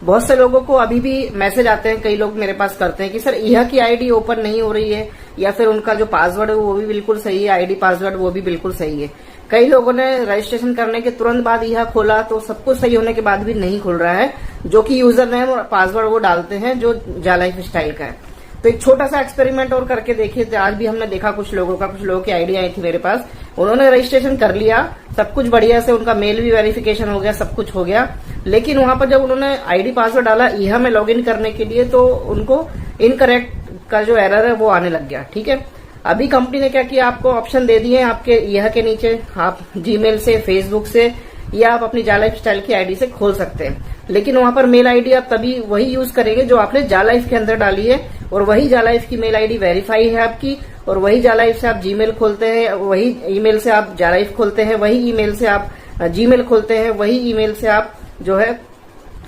बहुत से लोगों को अभी भी मैसेज आते हैं, कई लोग मेरे पास करते हैं कि सर यह की आईडी ओपन नहीं हो रही है, या फिर उनका जो पासवर्ड है वो भी बिल्कुल सही है, आईडी पासवर्ड वो भी बिल्कुल सही है। कई लोगों ने रजिस्ट्रेशन करने के तुरंत बाद यह खोला तो सब कुछ सही होने के बाद भी नहीं खुल रहा है, जो कि यूजर नेम और पासवर्ड वो डालते हैं जो जालाइफ स्टाइल का है। तो एक छोटा सा एक्सपेरिमेंट और करके देखिए। तो आज भी हमने देखा कुछ लोगों की आईडी आई थी मेरे पास, उन्होंने रजिस्ट्रेशन कर लिया, सब कुछ बढ़िया से, उनका मेल भी वेरिफिकेशन हो गया, सब कुछ हो गया, लेकिन वहां पर जब उन्होंने आईडी पासवर्ड डाला यह में लॉगिन करने के लिए तो उनको इनकरेक्ट का जो एरर है वो आने लग गया। ठीक है, अभी कंपनी ने क्या किया, आपको ऑप्शन दे दिए आपके यह के नीचे, आप जीमेल से, फेसबुक से या आप अपनी जालाइफ स्टाइल की आईडी से खोल सकते हैं, लेकिन वहां पर मेल आईडी आप तभी वही यूज करेंगे जो आपने जालाइफ के अंदर डाली है, और वही जालाइफ की मेल आईडी वेरीफाई है आपकी, और वही जालाइफ से आप जीमेल खोलते हैं, वही ईमेल से आप जालाइफ खोलते हैं, वही ईमेल से आप जीमेल खोलते हैं, वही ईमेल से आप जो है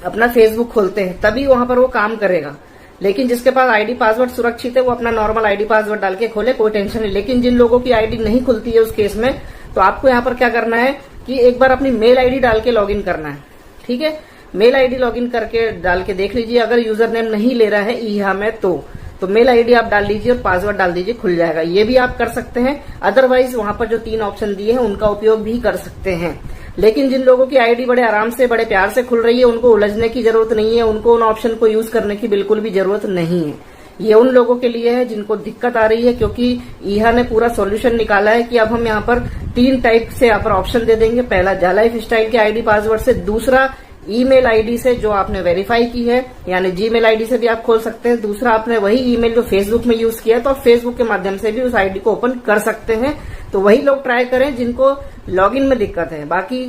अपना फेसबुक खोलते हैं, तभी वहां पर वो काम करेगा। लेकिन जिसके पास आईडी पासवर्ड सुरक्षित है वो अपना नॉर्मल आईडी पासवर्ड डाल के खोले, कोई टेंशन नहीं। लेकिन जिन लोगों की आईडी नहीं खुलती है उस केस में, तो आपको यहाँ पर क्या करना है कि एक बार अपनी मेल आईडी डाल के लॉगिन करना है। ठीक है, मेल आईडी लॉगिन करके डाल के देख लीजिए, अगर यूजर नेम नहीं ले रहा है ईहा में तो मेल आईडी आप डाल लीजिए और पासवर्ड डाल दीजिए, खुल जाएगा। ये भी आप कर सकते हैं, अदरवाइज वहां पर जो 3 ऑप्शन दिए हैं उनका उपयोग भी कर सकते हैं। लेकिन जिन लोगों की आईडी बड़े आराम से, बड़े प्यार से खुल रही है, उनको उलझने की जरूरत नहीं है, उनको उन ऑप्शन को यूज करने की बिल्कुल भी जरूरत नहीं है। ये उन लोगों के लिए है जिनको दिक्कत आ रही है, क्योंकि ईहा ने पूरा सॉल्यूशन निकाला है कि अब हम यहाँ पर 3 टाइप से यहाँ पर ऑप्शन दे देंगे। पहला जालाइफ स्टाइल के आईडी पासवर्ड से, दूसरा ईमेल आईडी से जो आपने वेरीफाई की है, यानी जीमेल आईडी से भी आप खोल सकते हैं, दूसरा आपने वही ईमेल जो फेसबुक में यूज किया है तो आप फेसबुक के माध्यम से भी उस आईडी को ओपन कर सकते हैं। तो वही लोग ट्राई करें जिनको लॉगिन में दिक्कत है, बाकी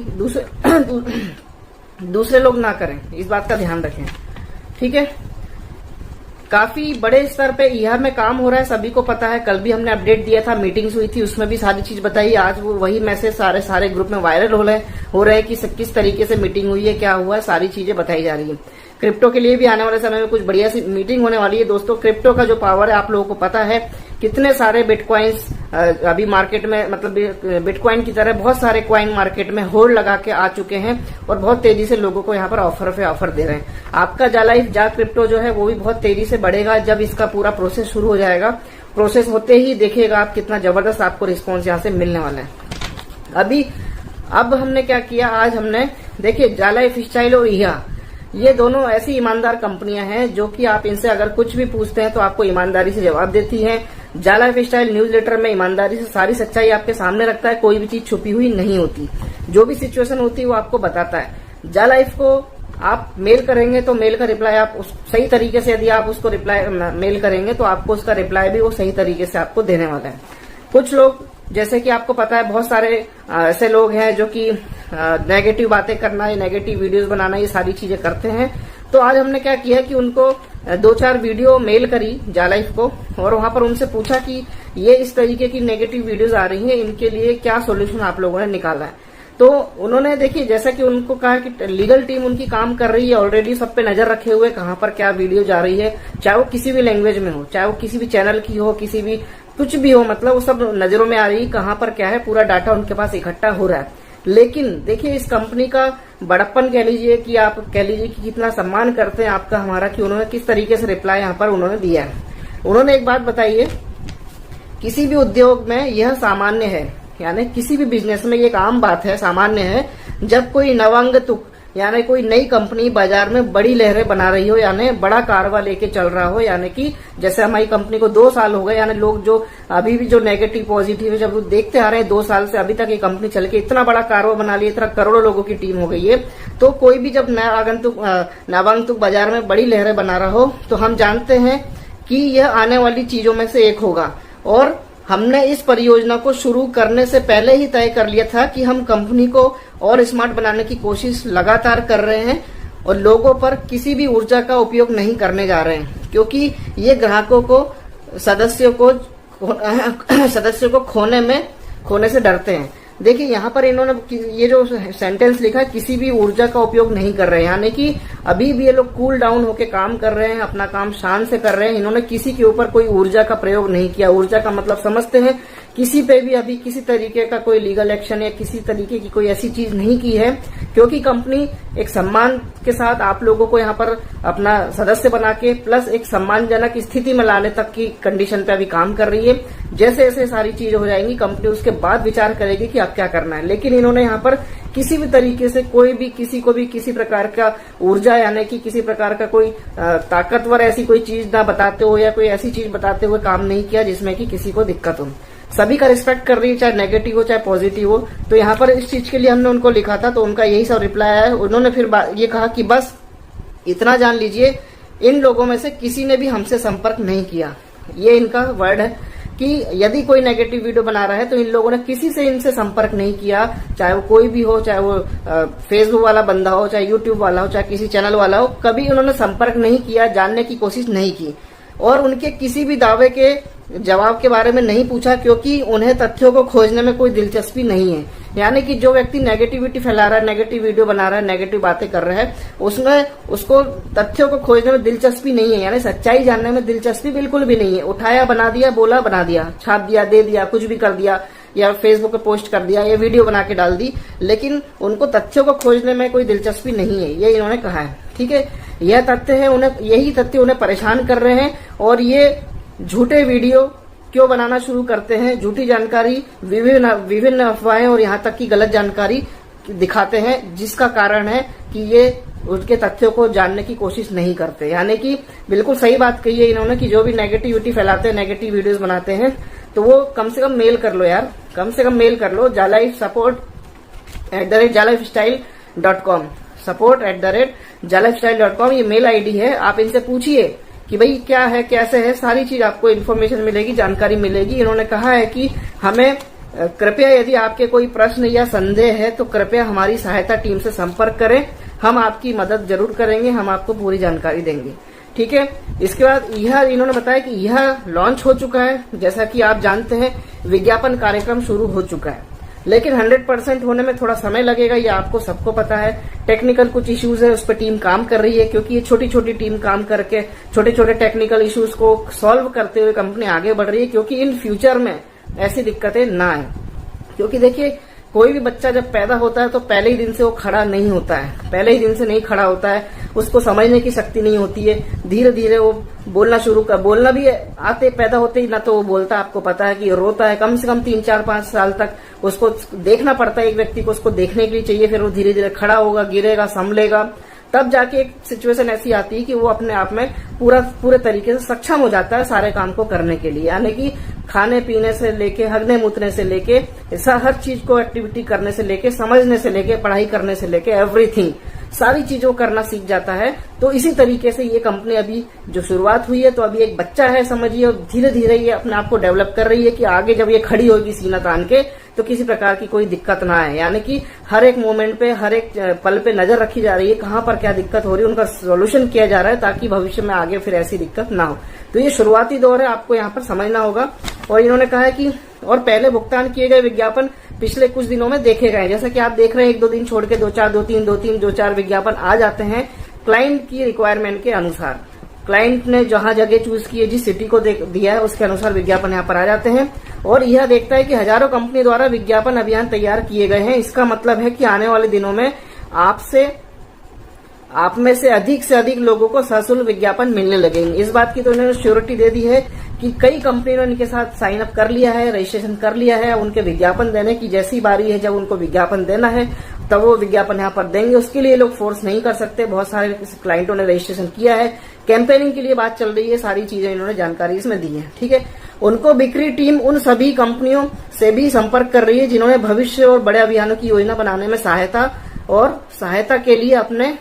दूसरे लोग ना करें, इस बात का ध्यान रखें। ठीक है, काफी बड़े स्तर पे ईहा में काम हो रहा है, सभी को पता है। कल भी हमने अपडेट दिया था, मीटिंग्स हुई थी, उसमें भी सारी चीज बताई। आज वो वही मैसेज सारे ग्रुप में वायरल हो रहे हैं कि किस तरीके से मीटिंग हुई है, क्या हुआ है, सारी चीजें बताई जा रही है। क्रिप्टो के लिए भी आने वाले समय में कुछ बढ़िया सी मीटिंग होने वाली है। दोस्तों, क्रिप्टो का जो पावर है आप लोगों को पता है, कितने सारे बिटकॉइंस अभी मार्केट में, मतलब बिटकॉइन की तरह बहुत सारे कॉइन मार्केट में होल्ड लगा के आ चुके हैं और बहुत तेजी से लोगों को यहाँ पर ऑफर पे ऑफर दे रहे हैं। आपका जालाइफ जा क्रिप्टो जो है वो भी बहुत तेजी से बढ़ेगा जब इसका पूरा प्रोसेस शुरू हो जाएगा। प्रोसेस होते ही देखिएगा आप कितना जबरदस्त आपको रिस्पॉन्स यहाँ से मिलने वाला है। अब हमने क्या किया, आज हमने देखिए जालाइफ स्टाइल और ईहा, ये दोनों ऐसी ईमानदार कंपनियां हैं जो कि आप इनसे अगर कुछ भी पूछते हैं तो आपको ईमानदारी से जवाब देती हैं। जालाइफ स्टाइल न्यूज़लेटर में ईमानदारी से सारी सच्चाई आपके सामने रखता है, कोई भी चीज छुपी हुई नहीं होती, जो भी सिचुएशन होती है वो आपको बताता है। जालाइफ को आप मेल करेंगे तो मेल का रिप्लाई आप सही तरीके से, यदि आप उसको रिप्लाई मेल करेंगे तो आपको उसका रिप्लाई भी वो सही तरीके से आपको देने वाला है। कुछ लोग, जैसे कि आपको पता है, बहुत सारे ऐसे लोग हैं जो कि नेगेटिव बातें करना, नेगेटिव वीडियोस बनाना, ये सारी चीजें करते हैं। तो आज हमने क्या किया कि उनको 2-4 वीडियो मेल करी जालाइफ को, और वहां पर उनसे पूछा कि ये इस तरीके की नेगेटिव वीडियोस आ रही हैं, इनके लिए क्या सोल्यूशन आप लोगों ने निकाला है। तो उन्होंने, देखिए, जैसा कि उनको कहा कि लीगल टीम उनकी काम कर रही है ऑलरेडी, सब पे नजर रखे हुए कहां पर क्या वीडियो जा रही है, चाहे वो किसी भी लैंग्वेज में हो, चाहे वो किसी भी चैनल की हो, किसी भी कुछ भी हो, मतलब वो सब नजरों में आ रही है, कहां पर क्या है, पूरा डाटा उनके पास इकट्ठा हो रहा है। लेकिन देखिए, इस कंपनी का बड़प्पन कह लीजिए कि आप कह लीजिए कि कितना सम्मान करते हैं आपका, हमारा, कि उन्होंने किस तरीके से रिप्लाई यहाँ पर उन्होंने दिया है। उन्होंने एक बात बताई है, किसी भी उद्योग में यह सामान्य है, यानी किसी भी बिजनेस में ये एक आम बात है, सामान्य है, जब कोई नवांगतुक यानी कोई नई कंपनी बाजार में बड़ी लहरें बना रही हो, यानी बड़ा कारवा लेके चल रहा हो, यानी कि जैसे हमारी कंपनी को 2 साल हो गए, यानी लोग जो अभी भी जो नेगेटिव पॉजिटिव है जब वो देखते आ रहे हैं 2 साल से अभी तक ये कंपनी चल के इतना बड़ा कारवा बना लिया, इतना करोड़ों लोगों की टीम हो गई है। तो कोई भी जब नवागंतुक बाजार में बड़ी लहरें बना रहा हो तो हम जानते हैं कि यह आने वाली चीजों में से एक होगा। और हमने इस परियोजना को शुरू करने से पहले ही तय कर लिया था कि हम कंपनी को और स्मार्ट बनाने की कोशिश लगातार कर रहे हैं और लोगों पर किसी भी ऊर्जा का उपयोग नहीं करने जा रहे हैं, क्योंकि ये ग्राहकों को, सदस्यों को खोने से डरते हैं। देखिए, यहाँ पर इन्होंने ये जो सेंटेंस लिखा है, किसी भी ऊर्जा का उपयोग नहीं कर रहे हैं, यानी कि अभी भी ये लोग कूल डाउन होके काम कर रहे हैं, अपना काम शान से कर रहे हैं। इन्होंने किसी के ऊपर कोई ऊर्जा का प्रयोग नहीं किया। ऊर्जा का मतलब समझते हैं, किसी पे भी अभी किसी तरीके का कोई लीगल एक्शन या किसी तरीके की कोई ऐसी चीज नहीं की है क्योंकि कंपनी एक सम्मान के साथ आप लोगों को यहाँ पर अपना सदस्य बना के प्लस एक सम्मानजनक स्थिति में लाने तक की कंडीशन पे अभी काम कर रही है। जैसे जैसे सारी चीजें हो जाएंगी कंपनी उसके बाद विचार करेगी कि अब क्या करना है। लेकिन इन्होंने यहाँ पर किसी भी तरीके से कोई भी किसी को भी किसी प्रकार का ऊर्जा यानी कि किसी प्रकार का कोई ताकतवर ऐसी कोई चीज ना बताते हो या कोई ऐसी चीज बताते हुए काम नहीं किया जिसमें कि किसी को दिक्कत हो। सभी का रिस्पेक्ट कर रही है, चाहे नेगेटिव हो चाहे पॉजिटिव हो। तो यहाँ पर इस चीज के लिए हमने उनको लिखा था तो उनका यही सब रिप्लाई आया है। उन्होंने फिर ये कहा कि बस इतना जान लीजिए इन लोगों में से किसी ने भी हमसे संपर्क नहीं किया। ये इनका वर्ड है कि यदि कोई नेगेटिव वीडियो बना रहा है तो इन लोगों ने किसी से इनसे संपर्क नहीं किया, चाहे वो कोई भी हो, चाहे वो फेसबुक वाला बंदा हो, चाहे यूट्यूब वाला हो, चाहे किसी चैनल वाला हो, कभी उन्होंने संपर्क नहीं किया, जानने की कोशिश नहीं की और उनके किसी भी दावे के जवाब के बारे में नहीं पूछा क्योंकि उन्हें तथ्यों को खोजने में कोई दिलचस्पी नहीं है। यानी कि जो व्यक्ति नेगेटिविटी फैला रहा है, नेगेटिव वीडियो बना रहा है, नेगेटिव बातें कर रहा है, उसमें उसको तथ्यों को खोजने में दिलचस्पी नहीं है, यानी सच्चाई जानने में दिलचस्पी बिल्कुल भी नहीं है। उठाया, बना दिया, बोला, बना दिया, छाप दिया, दे दिया, कुछ भी कर दिया या फेसबुक पे पोस्ट कर दिया या वीडियो बना के डाल दी, लेकिन उनको तथ्यों को खोजने में कोई दिलचस्पी नहीं है, ये इन्होंने कहा है। ठीक है, यह तथ्य है, यही तथ्य उन्हें परेशान कर रहे हैं और ये झूठे वीडियो क्यों बनाना शुरू करते हैं, झूठी जानकारी, विभिन्न अफवाहें और यहाँ तक की गलत जानकारी दिखाते हैं, जिसका कारण है कि ये उसके तथ्यों को जानने की कोशिश नहीं करते। यानी कि बिल्कुल सही बात कही है इन्होंने कि जो भी नेगेटिविटी फैलाते हैं, नेगेटिव वीडियोस बनाते हैं, तो वो कम से कम मेल कर लो यार, कम से कम मेल कर लो jalifesupport@jalifestyle.com, support@jalifestyle.com ये मेल आईडी है। आप इनसे पूछिए कि भाई क्या है, कैसे है, सारी चीज आपको इन्फॉर्मेशन मिलेगी, जानकारी मिलेगी। इन्होंने कहा है कि हमें कृपया यदि आपके कोई प्रश्न या संदेह है तो कृपया हमारी सहायता टीम से संपर्क करें, हम आपकी मदद जरूर करेंगे, हम आपको पूरी जानकारी देंगे। ठीक है, इसके बाद यह इन्होंने बताया कि यह लॉन्च हो चुका है। जैसा कि आप जानते हैं विज्ञापन कार्यक्रम शुरू हो चुका है, लेकिन 100% होने में थोड़ा समय लगेगा, ये आपको सबको पता है। टेक्निकल कुछ इश्यूज है, उस पर टीम काम कर रही है क्योंकि ये छोटी छोटी टीम काम करके छोटे छोटे टेक्निकल इश्यूज को सॉल्व करते हुए कंपनी आगे बढ़ रही है क्योंकि इन फ्यूचर में ऐसी दिक्कतें ना आए। क्योंकि देखिए कोई भी बच्चा जब पैदा होता है तो पहले ही दिन से वो खड़ा नहीं होता है, पहले ही दिन से नहीं खड़ा होता है, उसको समझने की शक्ति नहीं होती है। धीरे धीरे वो बोलना भी आते पैदा होते ही ना तो वो बोलता, आपको पता है कि रोता है, कम से कम 3, 4, 5 साल तक उसको देखना पड़ता है, एक व्यक्ति को उसको देखने के लिए चाहिए, फिर वो धीरे धीरे खड़ा होगा, गिरेगा, संभलेगा, तब जाके एक सिचुएशन ऐसी आती है कि वो अपने आप में पूरे तरीके से सक्षम हो जाता है सारे काम को करने के लिए। यानी कि खाने पीने से लेके, हगने मूतने से लेके, हर चीज को एक्टिविटी करने से लेके, समझने से लेके, पढ़ाई करने से लेके, एवरीथिंग सारी चीजों करना सीख जाता है। तो इसी तरीके से ये कंपनी अभी जो शुरुआत हुई है तो अभी एक बच्चा है समझिए, और धीरे धीरे ये अपने आप को डेवलप कर रही है कि आगे जब ये खड़ी होगी सीना तान के तो किसी प्रकार की कोई दिक्कत ना आए। यानी कि हर एक मोमेंट पे, हर एक पल पे नजर रखी जा रही है, कहाँ पर क्या दिक्कत हो रही है, उनका सोल्यूशन किया जा रहा है ताकि भविष्य में आगे फिर ऐसी दिक्कत ना हो। तो ये शुरुआती दौर है, आपको यहाँ पर समझना होगा। और इन्होंने कहा है कि और पहले भुगतान किए गए विज्ञापन पिछले कुछ दिनों में देखे गए, जैसा कि आप देख रहे हैं 1-2 दिन छोड़ के 2-4 विज्ञापन आ जाते हैं क्लाइंट की रिक्वायरमेंट के अनुसार। क्लाइंट ने जहां जगह चूज की है, जिस सिटी को दिया है उसके अनुसार विज्ञापन यहाँ पर आ जाते हैं। और यह देखता है कि हजारों कंपनी द्वारा विज्ञापन अभियान तैयार किए गए हैं। इसका मतलब है कि आने वाले दिनों में आप में से अधिक लोगों को सशुल्क विज्ञापन मिलने लगेंगे। इस बात की तो उन्होंने श्योरिटी दे दी है कि कई कंपनियों ने इनके साथ साइन अप कर लिया है, रजिस्ट्रेशन कर लिया है। उनके विज्ञापन देने की जैसी बारी है, जब उनको विज्ञापन देना है तब वो विज्ञापन यहाँ पर देंगे। उसके लिए लोग फोर्स नहीं कर सकते, बहुत सारे क्लाइंटों ने रजिस्ट्रेशन किया है, कैंपेनिंग के लिए बात चल रही है, सारी चीजें इन्होंने जानकारी इसमें दी है। ठीक है, उनको बिक्री टीम उन सभी कंपनियों से भी संपर्क कर रही है जिन्होंने भविष्य और बड़े अभियानों की योजना बनाने में सहायता के लिए अपने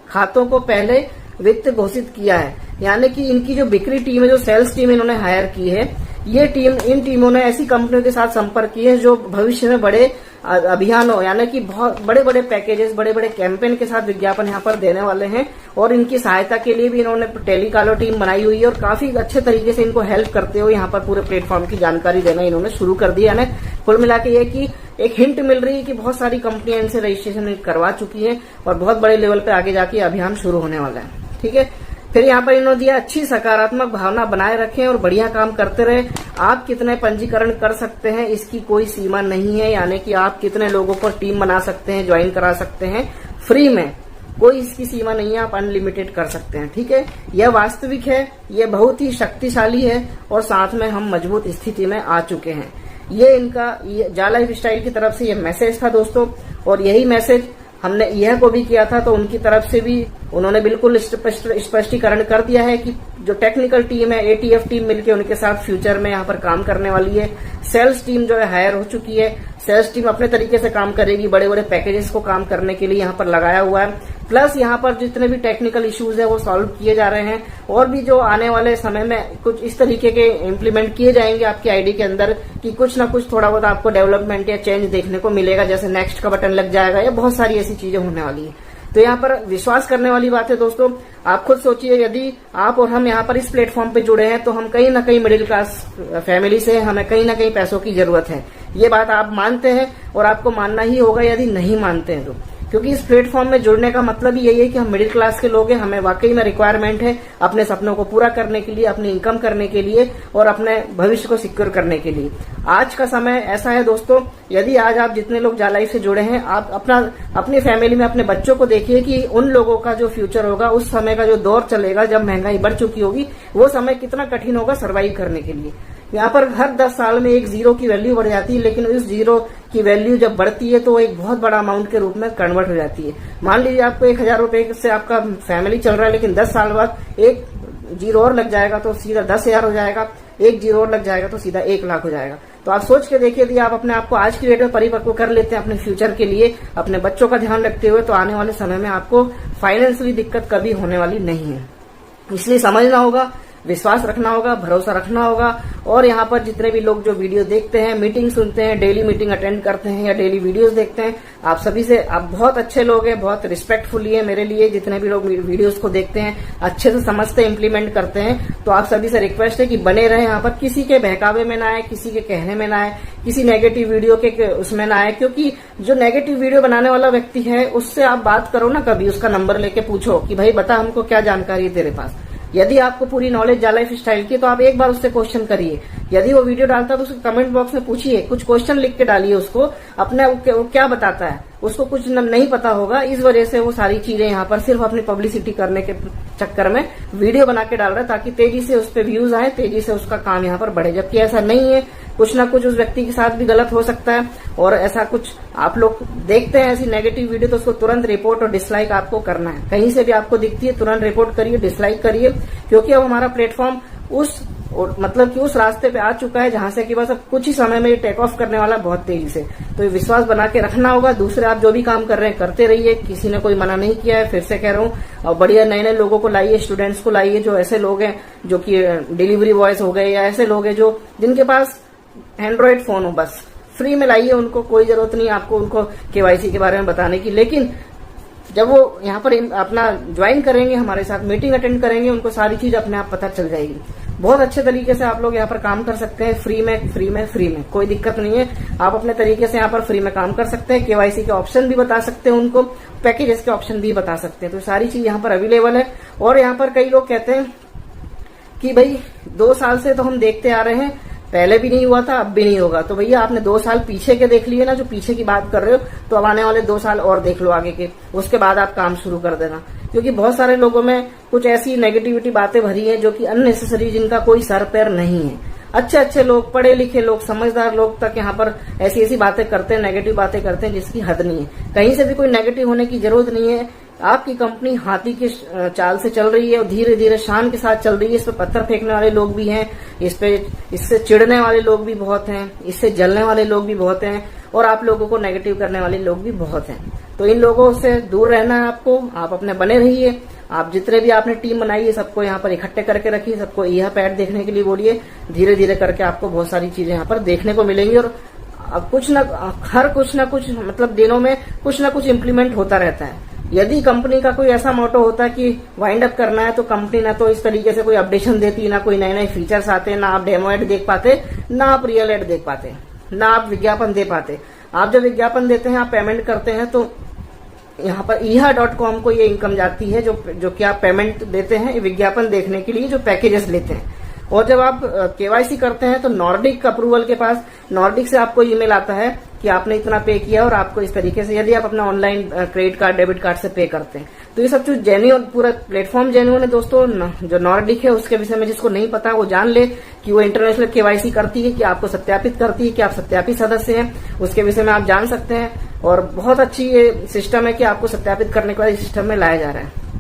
खातों को पहले वित्त घोषित किया है। यानी कि इनकी जो बिक्री टीम है, जो सेल्स टीम इन्होंने हायर की है, इन टीमों ने ऐसी कंपनियों के साथ संपर्क किए हैं जो भविष्य में बड़े अभियानों, यानी कि बहुत बड़े बड़े पैकेजेस, बड़े बड़े कैंपेन के साथ विज्ञापन यहाँ पर देने वाले हैं। और इनकी सहायता के लिए भी इन्होंने टेलीकॉलर टीम बनाई हुई है और काफी अच्छे तरीके से इनको हेल्प करते हुए यहाँ पर पूरे प्लेटफॉर्म की जानकारी देना इन्होंने शुरू कर दिया है। कुल मिला के ये कि एक हिंट मिल रही है कि बहुत सारी कंपनियां इनसे रजिस्ट्रेशन करवा चुकी है और बहुत बड़े लेवल पे आगे जाके अभियान शुरू होने वाला है। ठीक है, फिर यहाँ पर इन्होंने दिया अच्छी सकारात्मक भावना बनाए रखें और बढ़िया काम करते रहे। आप कितने पंजीकरण कर सकते हैं इसकी कोई सीमा नहीं है, यानी कि आप कितने लोगों को टीम बना सकते हैं, ज्वाइन करा सकते हैं फ्री में, कोई इसकी सीमा नहीं है, आप अनलिमिटेड कर सकते हैं। ठीक है, यह वास्तविक है, यह बहुत ही शक्तिशाली है और साथ में हम मजबूत स्थिति में आ चुके हैं। ये इनका जा लाइफ स्टाइल की तरफ से ये मैसेज था दोस्तों, और यही मैसेज हमने यह को भी किया था, तो उनकी तरफ से भी उन्होंने बिल्कुल स्पष्टीकरण कर दिया है कि जो टेक्निकल टीम है, एटीएफ टीम मिलकर उनके साथ फ्यूचर में यहाँ पर काम करने वाली है। सेल्स टीम जो है हायर हो चुकी है, सेल्स टीम अपने तरीके से काम करेगी, बड़े बड़े पैकेजेस को काम करने के लिए यहाँ पर लगाया हुआ है। प्लस यहाँ पर जितने भी टेक्निकल इश्यूज है वो सॉल्व किए जा रहे हैं, और भी जो आने वाले समय में कुछ इस तरीके के इम्प्लीमेंट किए जाएंगे आपकी आईडी के अंदर कि कुछ ना कुछ थोड़ा बहुत आपको डेवलपमेंट या चेंज देखने को मिलेगा, जैसे नेक्स्ट का बटन लग जाएगा, या बहुत सारी ऐसी चीजें होने वाली है। तो यहाँ पर विश्वास करने वाली बात है दोस्तों। आप खुद सोचिए, यदि आप और हम यहाँ पर इस प्लेटफॉर्म पे जुड़े हैं तो हम कहीं ना कहीं मिडिल क्लास फैमिली से, हमें कहीं ना कहीं पैसों की जरूरत है। ये बात आप मानते हैं और आपको मानना ही होगा यदि नहीं मानते हैं तो, क्योंकि इस प्लेटफॉर्म में जुड़ने का मतलब ही यही है कि हम मिडिल क्लास के लोग हैं, हमें वाकई में रिक्वायरमेंट है अपने सपनों को पूरा करने के लिए, अपनी इनकम करने के लिए और अपने भविष्य को सिक्योर करने के लिए। आज का समय ऐसा है दोस्तों, यदि आज आप जितने लोग जा लाइफ से जुड़े हैं, आप अपनी फैमिली में अपने बच्चों को देखिए कि उन लोगों का जो फ्यूचर होगा, उस समय का जो दौर चलेगा जब महंगाई बढ़ चुकी होगी, वो समय कितना कठिन होगा सर्वाइव करने के लिए। यहाँ पर हर 10 साल में एक जीरो की वैल्यू बढ़ जाती है, लेकिन उस जीरो की वैल्यू जब बढ़ती है तो एक बहुत बड़ा अमाउंट के रूप में कन्वर्ट हो जाती है। मान लीजिए आपको 1000 रुपए से आपका फैमिली चल रहा है, लेकिन 10 साल बाद एक जीरो और लग जाएगा तो सीधा 10,000 हो जाएगा, एक जीरो और लग जाएगा तो सीधा 1 लाख हो जाएगा। तो आप सोच के देखिए, यदि आप अपने आप को आज की डेट में परिपक्व कर लेते हैं अपने फ्यूचर के लिए, अपने बच्चों का ध्यान रखते हुए, तो आने वाले समय में आपको फाइनेंशियली दिक्कत कभी होने वाली नहीं है। इसलिए समझना होगा, विश्वास रखना होगा, भरोसा रखना होगा। और यहाँ पर जितने भी लोग जो वीडियो देखते हैं, मीटिंग सुनते हैं, डेली मीटिंग अटेंड करते हैं या डेली वीडियोस देखते हैं, आप सभी से, आप बहुत अच्छे लोग हैं, बहुत रिस्पेक्टफुली है मेरे लिए। जितने भी लोग वीडियोस को देखते हैं, अच्छे से समझते, इंप्लीमेंट करते हैं, तो आप सभी से रिक्वेस्ट है कि बने रहे यहाँ पर, किसी के बहकावे में ना आए, किसी के कहने में ना आए, किसी नेगेटिव वीडियो के उसमें ना आए। क्योंकि जो नेगेटिव वीडियो बनाने वाला व्यक्ति है, उससे आप बात करो ना, कभी उसका नंबर लेके पूछो कि भाई बता हमको क्या जानकारी है तेरे पास। यदि आपको पूरी नॉलेज जा लाइफ स्टाइल की, तो आप एक बार उससे क्वेश्चन करिए। यदि वो वीडियो डालता है तो उसको कमेंट बॉक्स में पूछिए, कुछ क्वेश्चन लिख के डालिए उसको, अपने वो क्या बताता है, उसको कुछ नहीं पता होगा। इस वजह से वो सारी चीजें यहाँ पर सिर्फ अपनी पब्लिसिटी करने के चक्कर में वीडियो बना के डाल रहा है, ताकि तेजी से उस पर व्यूज आए, तेजी से उसका काम यहाँ पर बढ़े। जबकि ऐसा नहीं है, कुछ ना कुछ उस व्यक्ति के साथ भी गलत हो सकता है। और ऐसा कुछ आप लोग देखते हैं ऐसी नेगेटिव वीडियो, तो उसको तुरंत रिपोर्ट और डिसलाइक आपको करना है। कहीं से भी आपको दिखती है तुरंत रिपोर्ट करिए, डिसलाइक करिए, क्योंकि अब हमारा प्लेटफॉर्म मतलब कि उस रास्ते पे आ चुका है जहां से कि बस अब कुछ ही समय में ये टेक ऑफ करने वाला है बहुत तेजी से। तो ये विश्वास बना के रखना होगा। दूसरे, आप जो भी काम कर रहे हैं करते रहिए, किसी ने कोई मना नहीं किया है, फिर से कह रहा हूँ। और बढ़िया नए नए लोगों को लाइए, स्टूडेंट्स को लाइए, जो ऐसे लोग हैं जो कि डिलीवरी बॉयज हो गए, या ऐसे लोग हैं जो जिनके पास एंड्रॉइड फोन हो, बस फ्री में लाइए उनको। कोई जरूरत नहीं आपको उनको केवाईसी के बारे में बताने की, लेकिन जब वो यहाँ पर अपना ज्वाइन करेंगे, हमारे साथ मीटिंग अटेंड करेंगे, उनको सारी चीज अपने आप पता चल जाएगी। बहुत अच्छे तरीके से आप लोग यहाँ पर काम कर सकते हैं, फ्री में कोई दिक्कत नहीं है। आप अपने तरीके से यहाँ पर फ्री में काम कर सकते हैं। केवाईसी के ऑप्शन भी बता सकते हैं उनको, पैकेजेस के ऑप्शन भी बता सकते हैं। तो सारी चीज यहाँ पर अवेलेबल है। और यहाँ पर कई लोग कहते हैं कि भाई 2 साल से तो हम देखते आ रहे हैं, पहले भी नहीं हुआ था, अब भी नहीं होगा। तो भैया आपने 2 साल पीछे के देख लिए ना, जो पीछे की बात कर रहे हो, तो अब आने वाले 2 साल और देख लो आगे के, उसके बाद आप काम शुरू कर देना। क्योंकि बहुत सारे लोगों में कुछ ऐसी नेगेटिविटी बातें भरी है जो कि अननेसेसरी, जिनका कोई सर पैर नहीं है। अच्छे लोग, पढ़े लिखे लोग, समझदार लोग तक यहाँ पर ऐसी ऐसी बातें करते हैं, नेगेटिव बातें करते हैं जिसकी हद नहीं है। कहीं से भी कोई नेगेटिव होने की जरूरत नहीं है। आपकी कंपनी हाथी की चाल से चल रही है और धीरे धीरे शान के साथ चल रही है। इस पे पत्थर फेंकने वाले लोग भी हैं, इससे चिढ़ने वाले लोग भी बहुत हैं, इससे जलने वाले लोग भी बहुत हैं, और आप लोगों को नेगेटिव करने वाले लोग भी बहुत हैं। तो इन लोगों से दूर रहना है आपको। आप अपने बने रहिए। आप जितने भी आपने टीम बनाई है, सबको यहाँ पर इकट्ठे करके रखिए, सबको यह पैड देखने के लिए बोलिए। धीरे धीरे करके आपको बहुत सारी चीजें यहाँ पर देखने को मिलेंगी। और कुछ ना कुछ मतलब दिनों में कुछ ना कुछ इम्प्लीमेंट होता रहता है। यदि कंपनी का कोई ऐसा मोटो होता है कि वाइंड अप करना है, तो कंपनी ना तो इस तरीके से कोई अपडेशन देती, ना कोई नए नए फीचर्स आते, ना आप डेमो एड देख पाते, ना आप रियल एड देख पाते, ना आप विज्ञापन दे पाते। आप जब विज्ञापन देते हैं, आप पेमेंट करते हैं, तो यहाँ पर iha.com को ये इनकम जाती है, जो कि आप पेमेंट देते हैं विज्ञापन देखने के लिए, जो पैकेजेस लेते हैं। और जब आप केवाईसी करते हैं तो नॉर्डिक अप्रूवल के पास, नॉर्डिक से आपको ईमेल आता है कि आपने इतना पे किया, और आपको इस तरीके से, यदि आप अपना online credit card debit card से पे करते हैं, तो ये सब चीज जेन्युइन, पूरा प्लेटफॉर्म जेन्युइन है दोस्तों। जो नॉर्डिक है उसके विषय में जिसको नहीं पता वो जान ले कि वो इंटरनेशनल केवाईसी करती है, कि आपको सत्यापित करती है कि आप सत्यापित सदस्य हैं, उसके विषय में आप जान सकते हैं। और बहुत अच्छी ये सिस्टम है कि आपको सत्यापित करने के बाद इस सिस्टम में लाया जा रहा है।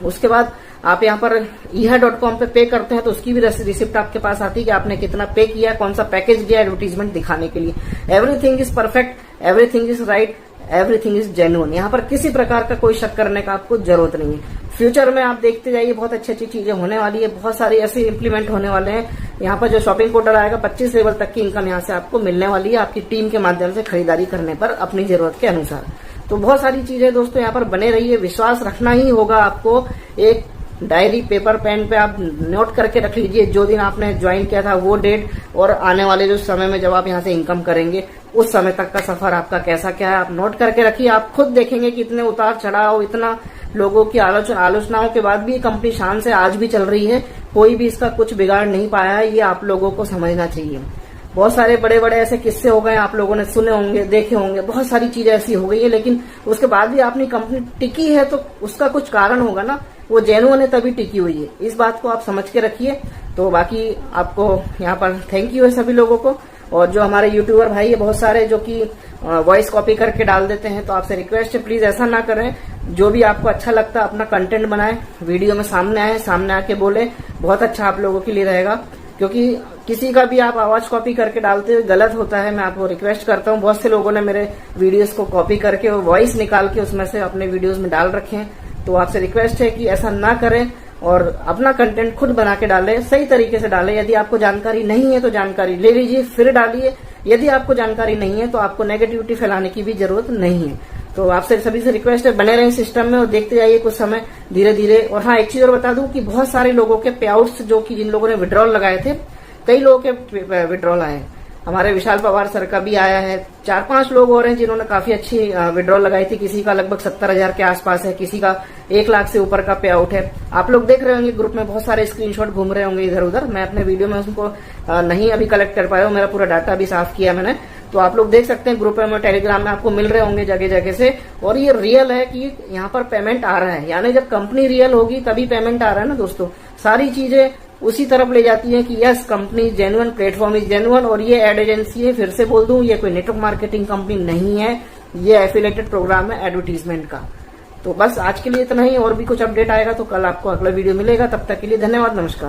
उसके बाद आप यहाँ पर iha.com पे करते हैं तो उसकी भी रिसिप्ट आपके पास आती है कि आपने कितना पे किया, कौन सा पैकेज दिया एडवर्टीजमेंट दिखाने के लिए। Everything is perfect, everything is right, everything is genuine. यहाँ पर किसी प्रकार का कोई शक करने का आपको जरूरत नहीं है। फ्यूचर में आप देखते जाइए, बहुत अच्छी अच्छी चीजें होने वाली है, बहुत सारी ऐसे इम्प्लीमेंट होने वाले हैं। यहाँ पर जो शॉपिंग पोर्टल आएगा 25 लेवल तक की इनकम यहाँ से आपको मिलने वाली है, आपकी टीम के माध्यम से खरीदारी करने पर अपनी जरूरत के अनुसार। तो बहुत सारी चीजें दोस्तों यहाँ पर बने रहिए, विश्वास रखना ही होगा आपको। एक डायरी, पेपर, पेन पे आप नोट करके रख लीजिए जो दिन आपने ज्वाइन किया था वो डेट, और आने वाले जो समय में जब आप यहाँ से इनकम करेंगे उस समय तक का सफर आपका कैसा क्या है आप नोट करके रखिए। आप खुद देखेंगे कि इतने उतार चढ़ाव, इतना लोगों की आलोचनाओं के बाद भी कंपनी शान से आज भी चल रही है, कोई भी इसका कुछ बिगाड़ नहीं पाया है, ये आप लोगों को समझना चाहिए। बहुत सारे बड़े बड़े ऐसे किस्से हो गए, आप लोगों ने सुने होंगे, देखे होंगे, बहुत सारी चीजें ऐसी हो गई है, लेकिन उसके बाद भी अपनी कंपनी टिकी है तो उसका कुछ कारण होगा ना, वो जेन्युइन है तभी टिकी हुई है। इस बात को आप समझ के रखिए। तो बाकी आपको यहाँ पर थैंक यू है सभी लोगों को। और जो हमारे यूट्यूबर भाई है बहुत सारे जो कि वॉइस कॉपी करके डाल देते हैं, तो आपसे रिक्वेस्ट है प्लीज ऐसा ना करें। जो भी आपको अच्छा लगता है अपना कंटेंट बनाए, वीडियो में सामने आए, सामने आके बोले, बहुत अच्छा आप लोगों के लिए रहेगा। क्योंकि किसी का भी आप आवाज कॉपी करके डालते हुए गलत होता है। मैं आपको रिक्वेस्ट करता हूँ, बहुत से लोगों ने मेरे वीडियोस को कॉपी करके और वॉइस निकाल के उसमें से अपने वीडियोस में डाल रखे हैं। तो आपसे रिक्वेस्ट है कि ऐसा ना करें और अपना कंटेंट खुद बना के डालें, सही तरीके से डालें। यदि आपको जानकारी नहीं है तो जानकारी ले लीजिए फिर डालिए, यदि आपको जानकारी नहीं है तो आपको नेगेटिविटी फैलाने की भी जरूरत नहीं है। तो आपसे सभी से रिक्वेस्ट है बने रहें सिस्टम में और देखते जाइए कुछ समय धीरे धीरे। और हाँ, एक चीज और बता दूं कि बहुत सारे लोगों के पे आउट्स, जो कि जिन लोगों ने विड्रॉल लगाए थे, कई लोगों के विड्रॉल आए। हमारे विशाल पवार सर का भी आया है, 4-5 लोग और हैं जिन्होंने काफी अच्छी विड्रॉल लगाई थी। किसी का लगभग 70,000 के आसपास है, किसी का 1 लाख से ऊपर का पे आउट है। आप लोग देख रहे होंगे ग्रुप में बहुत सारे स्क्रीनशॉट घूम रहे होंगे इधर उधर। मैं अपने वीडियो में उसको नहीं अभी कलेक्ट कर पाया हूँ, मेरा पूरा डाटा भी साफ किया मैंने। तो आप लोग देख सकते हैं ग्रुप में, टेलीग्राम में आपको मिल रहे होंगे जगह जगह से। और ये रियल है कि यहाँ पर पेमेंट आ रहा है, यानी जब कंपनी रियल होगी तभी पेमेंट आ रहा है ना दोस्तों। सारी चीजें उसी तरफ ले जाती है कि yes company genuine, platform is genuine. और ये एड एजेंसी है, फिर से बोल दूं, ये कोई नेटवर्क मार्केटिंग कंपनी नहीं है, ये एफिलिएटेड प्रोग्राम है एडवर्टीजमेंट का। तो बस आज के लिए इतना ही, और भी कुछ अपडेट आएगा तो कल आपको अगला वीडियो मिलेगा। तब तक के लिए धन्यवाद, नमस्कार।